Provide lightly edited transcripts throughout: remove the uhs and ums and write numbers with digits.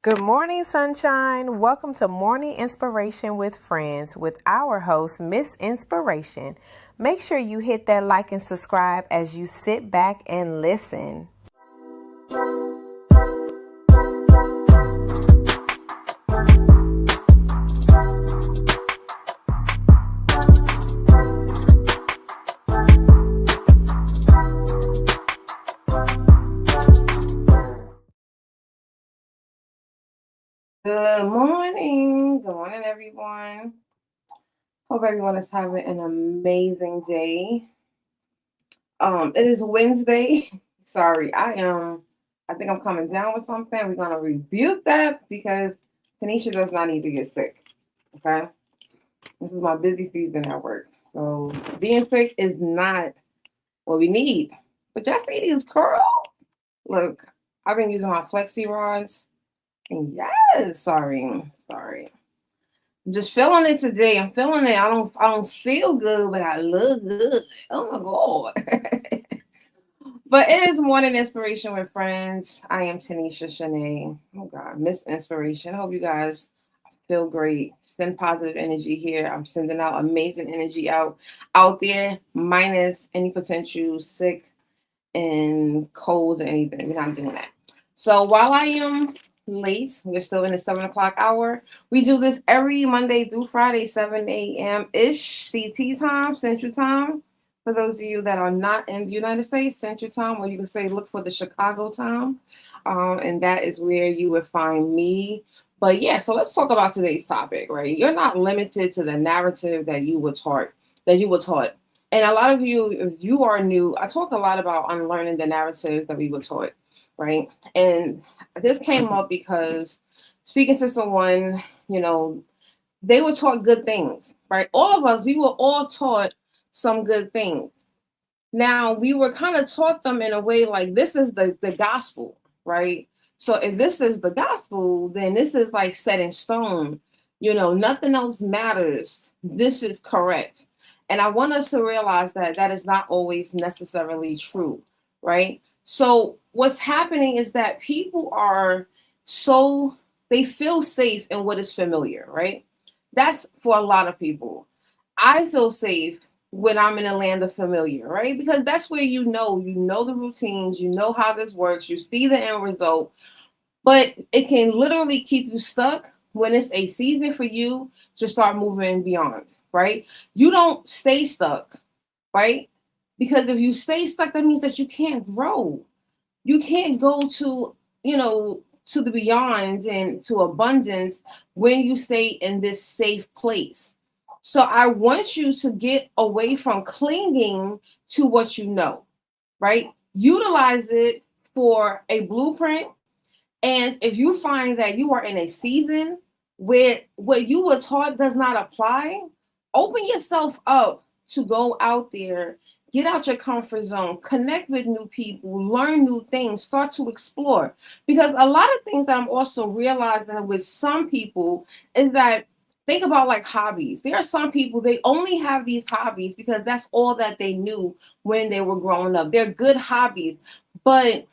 Good morning, sunshine. Welcome to Morning Inspiration with Friends with our host, Miss Inspiration. Make sure you hit that like and subscribe as you sit back and listen. Good morning. Good morning, everyone. Hope everyone is having an amazing day. It is Wednesday. Sorry, I think I'm coming down with something. We're gonna rebuke that because Tanisha does not need to get sick. Okay. This is my busy season at work. So being sick is not what we need. But just need these curls. Look, I've been using my flexi rods. And yes, sorry. I'm just feeling it today. I'm feeling it. I don't feel good, but I look good. Oh my God. But it is Morning Inspiration with Friends. I am Tanisha Shanae. Oh God, Miss Inspiration. I hope you guys feel great. Send positive energy here. I'm sending out amazing energy out there, minus any potential sick and colds or anything. We're not doing that. So while I am late, we're still in the 7 o'clock hour. We do this every Monday through Friday, 7 a.m. ish CT time, Central Time. For those of you that are not in the United States, Central Time, or you can say look for the Chicago time. And that is where you would find me. But yeah, so let's talk about today's topic, right? You're not limited to the narrative that you were taught. And a lot of you, if you are new, I talk a lot about unlearning the narratives that we were taught, right? And this came up because speaking to someone, they were taught good things, right? All of us, we were all taught some good things. Now, we were kind of taught them in a way like this is the gospel, right? So if this is the gospel, then this is like set in stone. Nothing else matters. This is correct. And I want us to realize that that is not always necessarily true, right? So what's happening is that people they feel safe in what is familiar, right? That's for a lot of people. I feel safe when I'm in a land of familiar, right? Because that's where you know the routines, you know how this works, you see the end result, but it can literally keep you stuck when it's a season for you to start moving beyond, right? You don't stay stuck, right? Because if you stay stuck, that means that you can't grow. You can't go to the beyond and to abundance when you stay in this safe place. So I want you to get away from clinging to what you know, right? Utilize it for a blueprint. And if you find that you are in a season where what you were taught does not apply, open yourself up to go out there, get out your comfort zone, connect with new people, learn new things, start to explore. Because a lot of things that I'm also realizing with some people is that think about like hobbies. There are some people, they only have these hobbies because that's all that they knew when they were growing up. They're good hobbies, but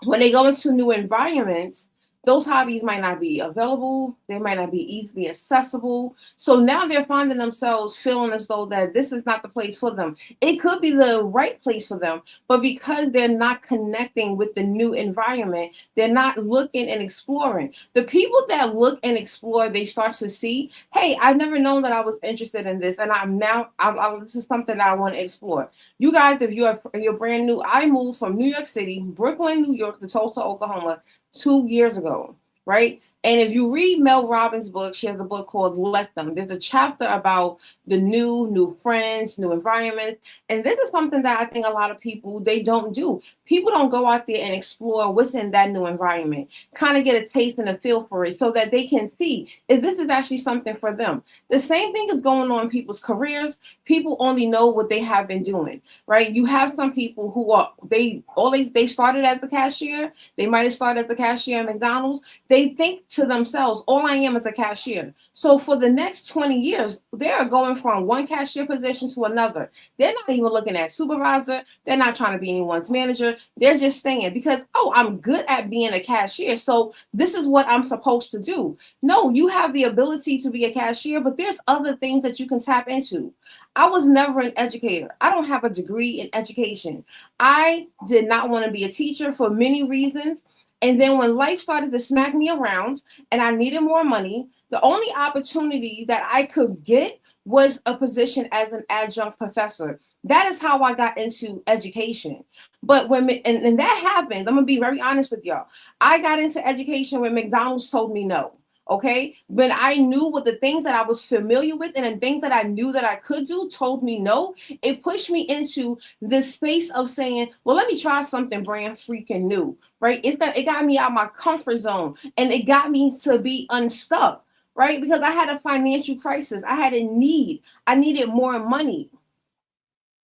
when they go into new environments, those hobbies might not be available. They might not be easily accessible. So now they're finding themselves feeling as though that this is not the place for them. It could be the right place for them, but because they're not connecting with the new environment, they're not looking and exploring. The people that look and explore, they start to see, hey, I've never known that I was interested in this, and this is something that I want to explore. You guys, if you're brand new, I moved from New York City, Brooklyn, New York to Tulsa, Oklahoma 2 years ago, right? And if you read Mel Robbins' book, she has a book called Let Them. There's a chapter about the new friends, new environments. And this is something that I think a lot of people, they don't do. People don't go out there and explore what's in that new environment, kind of get a taste and a feel for it so that they can see if this is actually something for them. The same thing is going on in people's careers. People only know what they have been doing, right? You have some people who they started as a cashier. They might have started as a cashier at McDonald's. They think to themselves, all I am is a cashier. So for the next 20 years, they're going going from one cashier position to another. They're not even looking at supervisor. They're not trying to be anyone's manager. They're just staying because, oh, I'm good at being a cashier, so this is what I'm supposed to do. No, you have the ability to be a cashier, but there's other things that you can tap into. I was never an educator. I don't have a degree in education. I did not want to be a teacher for many reasons. And then when life started to smack me around and I needed more money, the only opportunity that I could get was a position as an adjunct professor. That is how I got into education. But and that happened, I'm gonna be very honest with y'all. I got into education when McDonald's told me no. Okay, when I knew what the things that I was familiar with and the things that I knew that I could do told me no, it pushed me into the space of saying, well, let me try something brand freaking new, right? It got me out of my comfort zone, and it got me to be unstuck, right? Because I had a financial crisis. I had a need. I needed more money.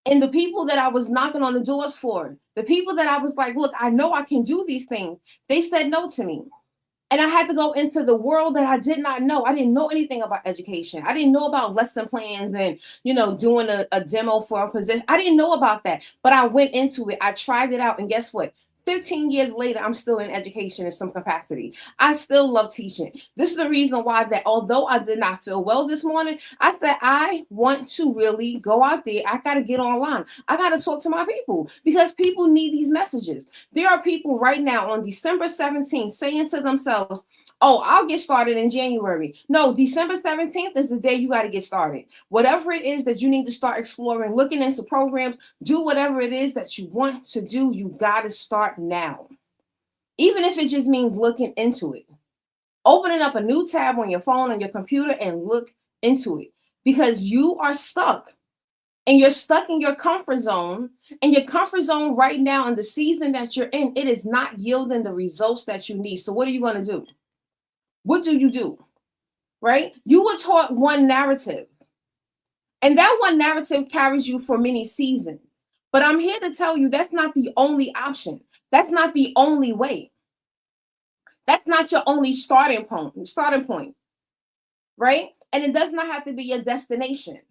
And the people that I was knocking on the doors for, the people that I was like, look, I know I can do these things, they said no to me. And I had to go into the world that I did not know. I didn't know anything about education. I didn't know about lesson plans and, doing a demo for a position. I didn't know about that, but I went into it. I tried it out. And guess what? 15 years later, I'm still in education in some capacity. I still love teaching. This is the reason why that although I did not feel well this morning, I said, I want to really go out there. I got to get online. I got to talk to my people because people need these messages. There are people right now on December 17th saying to themselves, oh, I'll get started in January. No, December 17th is the day you got to get started. Whatever it is that you need to start exploring, looking into programs, do whatever it is that you want to do, you got to start now. Even if it just means looking into it. Opening up a new tab on your phone, on your computer, and look into it. Because you are stuck. And you're stuck in your comfort zone. And your comfort zone right now in the season that you're in, it is not yielding the results that you need. So what are you going to do? What do you do? Right? You were taught one narrative. And that one narrative carries you for many seasons. But I'm here to tell you that's not the only option. That's not the only way. That's not your only starting point. Right? And it does not have to be your destination.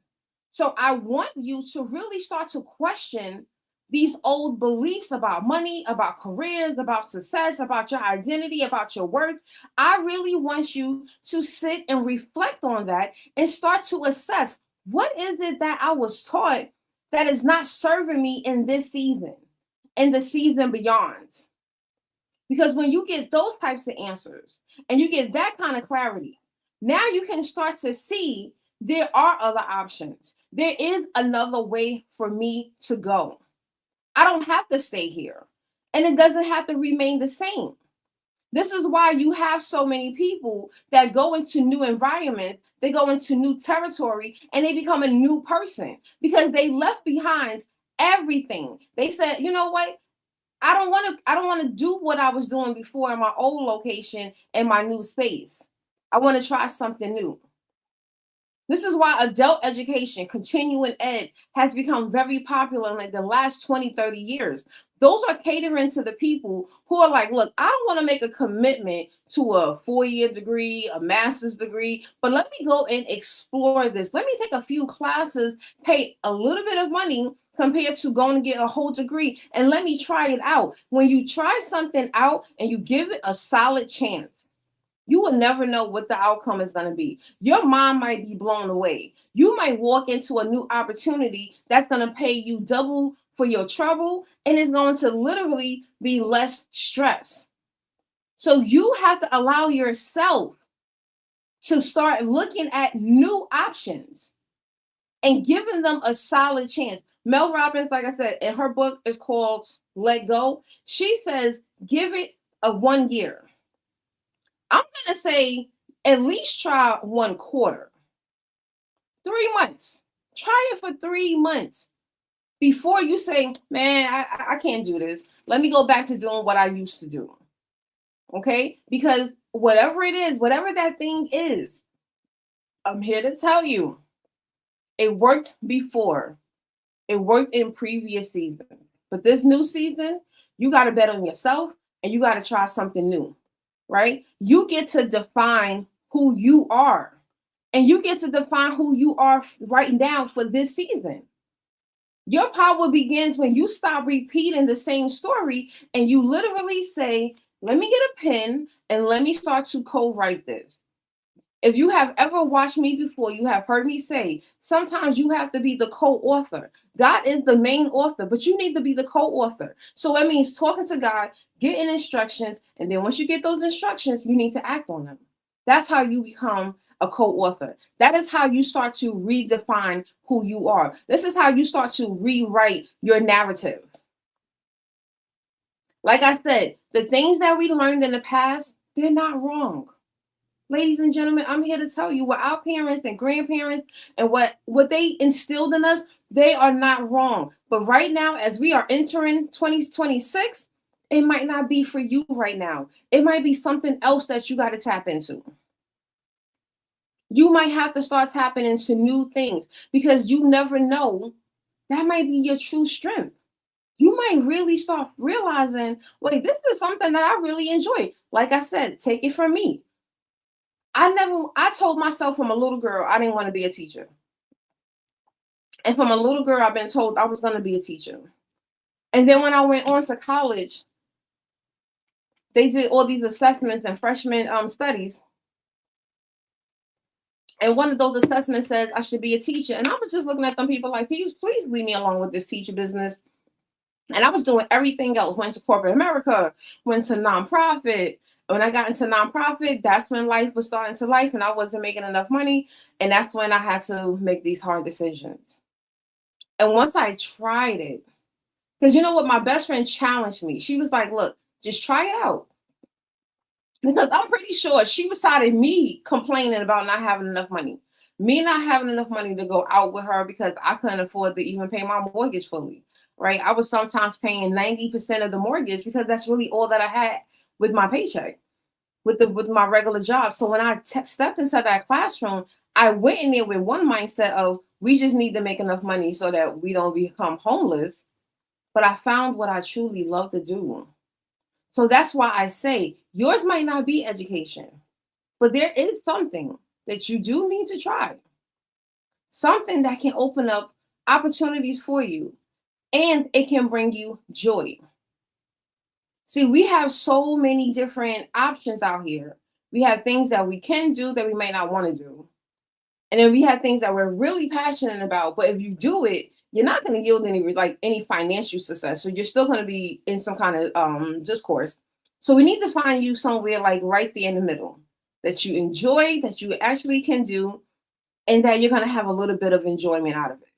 So I want you to really start to question these old beliefs about money, about careers, about success, about your identity, about your worth. I really want you to sit and reflect on that and start to assess, what is it that I was taught that is not serving me in this season and the season beyond? Because when you get those types of answers and you get that kind of clarity, now you can start to see there are other options. There is another way for me to go. I don't have to stay here. And it doesn't have to remain the same. This is why you have so many people that go into new environments, they go into new territory, and they become a new person because they left behind everything. They said, you know what? I don't want to do what I was doing before in my old location and my new space. I want to try something new. This is why adult education, continuing ed, has become very popular in like the last 20, 30 years. Those are catering to the people who are like, look, I don't want to make a commitment to a 4-year degree, a master's degree, but let me go and explore this. Let me take a few classes, pay a little bit of money compared to going to get a whole degree, and let me try it out. When you try something out and you give it a solid chance, you will never know what the outcome is going to be. Your mind might be blown away. You might walk into a new opportunity that's going to pay you double for your trouble, and it's going to literally be less stress. So you have to allow yourself to start looking at new options and giving them a solid chance. Mel Robbins, like I said, in her book is called Let Go. She says, give it a 1 year. I'm going to say at least try 1 quarter. 3 months. Try it for 3 months before you say, man, I can't do this. Let me go back to doing what I used to do. Okay? Because whatever it is, whatever that thing is, I'm here to tell you, it worked before. It worked in previous seasons. But this new season, you got to bet on yourself and you got to try something new. Right? You get to define who you are. And you get to define who you are right now for this season. Your power begins when you stop repeating the same story and you literally say, let me get a pen and let me start to co-write this. If you have ever watched me before, you have heard me say, sometimes you have to be the co-author. God is the main author, but you need to be the co-author. So that means talking to God, getting instructions, and then once you get those instructions, you need to act on them. That's how you become a co-author. That is how you start to redefine who you are. This is how you start to rewrite your narrative. Like I said, the things that we learned in the past, they're not wrong. Ladies and gentlemen, I'm here to tell you what our parents and grandparents and what they instilled in us, they are not wrong. But right now, as we are entering 2026, it might not be for you right now. It might be something else that you got to tap into. You might have to start tapping into new things because you never know. That might be your true strength. You might really start realizing, wait, this is something that I really enjoy. Like I said, take it from me. I told myself from a little girl, I didn't want to be a teacher. And from a little girl, I've been told I was going to be a teacher. And then when I went on to college, they did all these assessments and freshman studies. And one of those assessments said I should be a teacher. And I was just looking at them people like, please leave me alone with this teacher business. And I was doing everything else. Went to corporate America, went to nonprofit. When I got into nonprofit, that's when life was starting to life and I wasn't making enough money. And that's when I had to make these hard decisions. And once I tried it, because you know what, my best friend challenged me. She was like, look, just try it out. Because I'm pretty sure she was tired of me complaining about not having enough money. Me not having enough money to go out with her because I couldn't afford to even pay my mortgage fully, right? I was sometimes paying 90% of the mortgage because that's really all that I had with my paycheck, with my regular job. So when I stepped inside that classroom, I went in there with one mindset of we just need to make enough money so that we don't become homeless. But I found what I truly love to do. So that's why I say yours might not be education, but there is something that you do need to try. Something that can open up opportunities for you and it can bring you joy. See, we have so many different options out here. We have things that we can do that we may not want to do. And then we have things that we're really passionate about. But if you do it, you're not going to yield any financial success. So you're still going to be in some kind of discourse. So we need to find you somewhere like right there in the middle that you enjoy, that you actually can do, and that you're going to have a little bit of enjoyment out of it.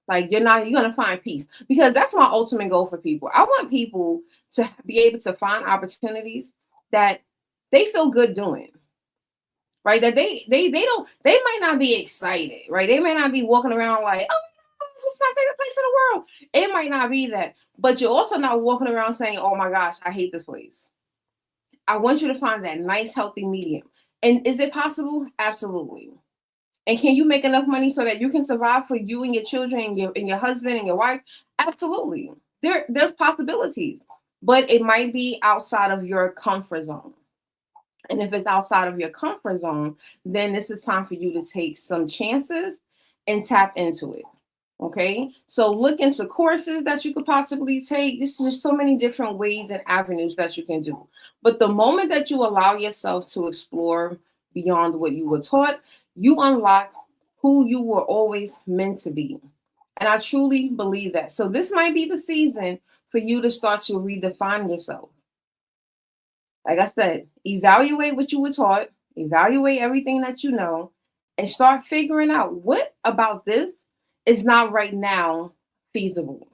Like you're going to find peace, because that's my ultimate goal for people. I want people to be able to find opportunities that they feel good doing, right? That they might not be excited, right? They may not be walking around like, oh, this is my favorite place in the world. It might not be that, but you're also not walking around saying, oh my gosh, I hate this place. I want you to find that nice, healthy medium. And is it possible? Absolutely. And can you make enough money so that you can survive for you and your children and your husband and your wife? Absolutely. There's possibilities, but it might be outside of your comfort zone. And if it's outside of your comfort zone, then this is time for you to take some chances and tap into it. Okay, so look into courses that you could possibly take. This is just so many different ways and avenues that you can do. But the moment that you allow yourself to explore beyond what you were taught, you unlock who you were always meant to be. And I truly believe that. So this might be the season for you to start to redefine yourself. Like I said, evaluate what you were taught, evaluate everything that you know, and start figuring out what about this is not right now feasible.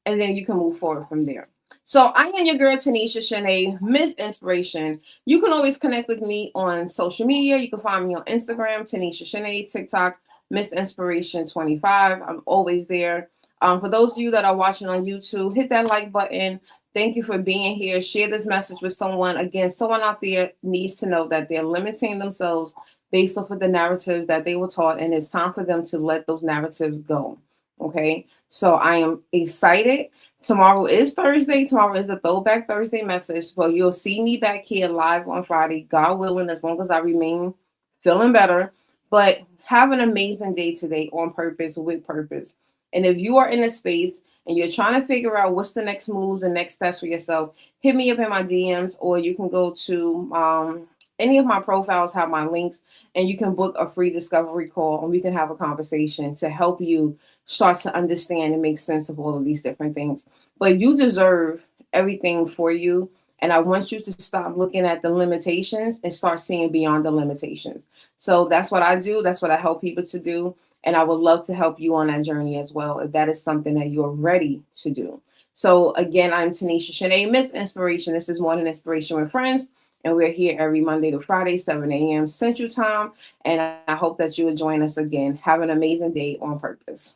And then you can move forward from there. So I am your girl, Tanisha Shanae, Miss Inspiration. You can always connect with me on social media. You can find me on Instagram, Tanisha Shanae, TikTok, Miss Inspiration 25. I'm always there. For those of you that are watching on YouTube, hit that like button. Thank you for being here. Share this message with someone. Again, someone out there needs to know that they're limiting themselves based off of the narratives that they were taught, and it's time for them to let those narratives go. Okay, so I am excited. Tomorrow is Thursday. Tomorrow is a Throwback Thursday message, but you'll see me back here live on Friday, God willing, as long as I remain feeling better. But have an amazing day today on purpose, with purpose. And if you are in a space and you're trying to figure out what's the next moves and next steps for yourself, hit me up in my DMs, or you can go to any of my profiles have my links, and you can book a free discovery call and we can have a conversation to help you start to understand and make sense of all of these different things. But you deserve everything for you. And I want you to stop looking at the limitations and start seeing beyond the limitations. So that's what I do. That's what I help people to do. And I would love to help you on that journey as well, if that is something that you're ready to do. So again, I'm Tanisha Shanae, Miss Inspiration. This is Morning Inspiration with Friends. And we're here every Monday to Friday, 7 a.m. Central Time. And I hope that you will join us again. Have an amazing day on purpose.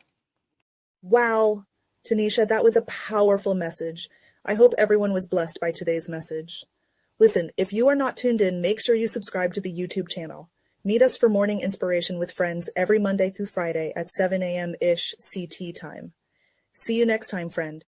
Wow, Tanisha, that was a powerful message. I hope everyone was blessed by today's message. Listen, if you are not tuned in, make sure you subscribe to the YouTube channel. Meet us for Morning Inspiration with Friends every Monday through Friday at 7 a.m.-ish CT time. See you next time, friend.